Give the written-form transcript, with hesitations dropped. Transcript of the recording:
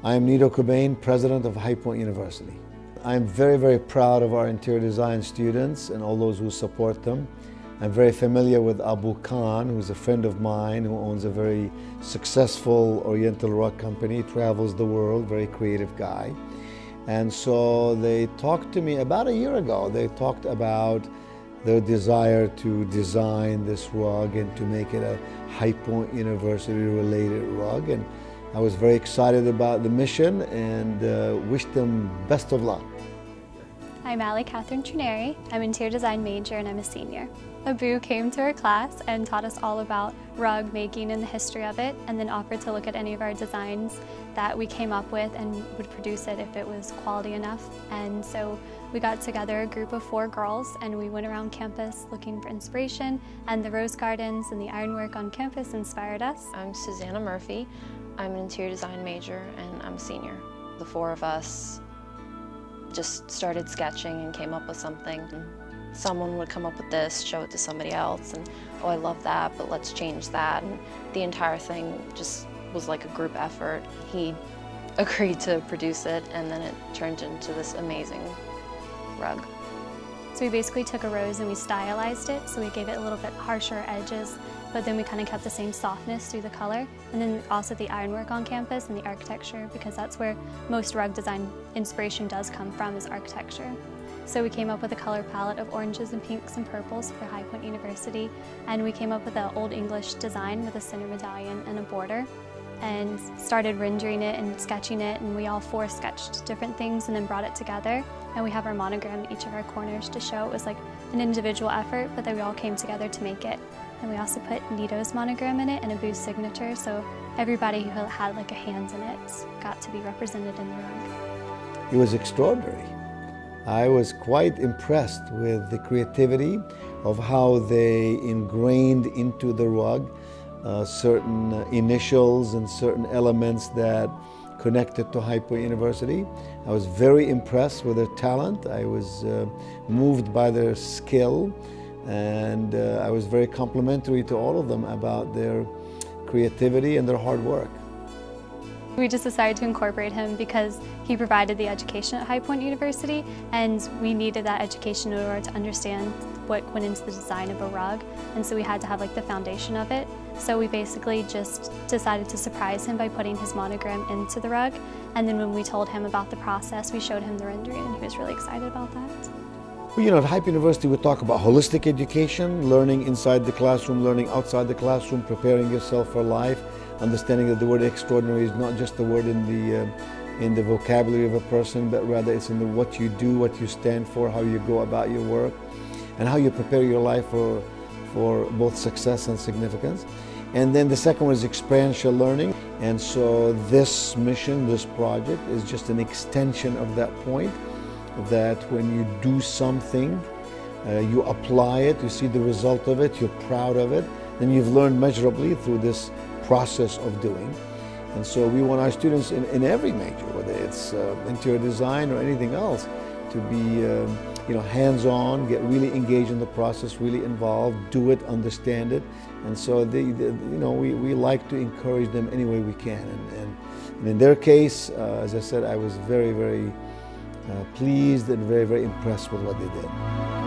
I am Nido Qubein, president of High Point University. I'm very, very proud of our interior design students and all those who support them. I'm very familiar with Abu Khan, who's a friend of mine, who owns a very successful Oriental rug company, travels the world, very creative guy. And so they talked to me about a year ago. They talked about their desire to design this rug and to make it a High Point University related rug. And I was very excited about the mission and wished them best of luck. I'm Allie Catherine Trineri. I'm an interior design major and I'm a senior. Abu came to our class and taught us all about rug making and the history of it, and then offered to look at any of our designs that we came up with and would produce it if it was quality enough. And so we got together a group of 4 girls and we went around campus looking for inspiration, and the rose gardens and the ironwork on campus inspired us. I'm Susanna Murphy. I'm an interior design major and I'm a senior. The 4 of us just started sketching and came up with something. Someone would come up with this, show it to somebody else, and oh, I love that, but let's change that. And the entire thing just was like a group effort. He agreed to produce it, and then it turned into this amazing rug. So we basically took a rose and we stylized it, so we gave it a little bit harsher edges, but then we kind of kept the same softness through the color. And then also the ironwork on campus and the architecture, because that's where most rug design inspiration does come from, is architecture. So we came up with a color palette of oranges and pinks and purples for High Point University, and we came up with an Old English design with a center medallion and a border, and started rendering it and sketching it, and we all 4 sketched different things and then brought it together. And we have our monogram in each of our corners to show it was like an individual effort, but that we all came together to make it. And we also put Nido's monogram in it and Abu's signature, so everybody who had like a hand in it got to be represented in the rug. It was extraordinary. I was quite impressed with the creativity of how they ingrained into the rug certain initials and certain elements that connected to High Point University. I was very impressed with their talent. I was moved by their skill, and I was very complimentary to all of them about their creativity and their hard work. We just decided to incorporate him because he provided the education at High Point University, and we needed that education in order to understand what went into the design of a rug, and so we had to have like the foundation of it. So we basically just decided to surprise him by putting his monogram into the rug, and then when we told him about the process, we showed him the rendering, and he was really excited about that. Well, you know, at High Point University we talk about holistic education, learning inside the classroom, learning outside the classroom, preparing yourself for life, understanding that the word extraordinary is not just a word in the vocabulary of a person, but rather it's in what you do, what you stand for, how you go about your work, and how you prepare your life for both success and significance. And then the second one is experiential learning. And so this mission, this project, is just an extension of that point, that when you do something, you apply it, you see the result of it, you're proud of it, then you've learned measurably through this process of doing. And so we want our students in every major, whether it's interior design or anything else, to be hands-on, get really engaged in the process, really involved, do it, understand it. And so we like to encourage them any way we can. And in their case, as I said, I was very, very pleased and very, very impressed with what they did.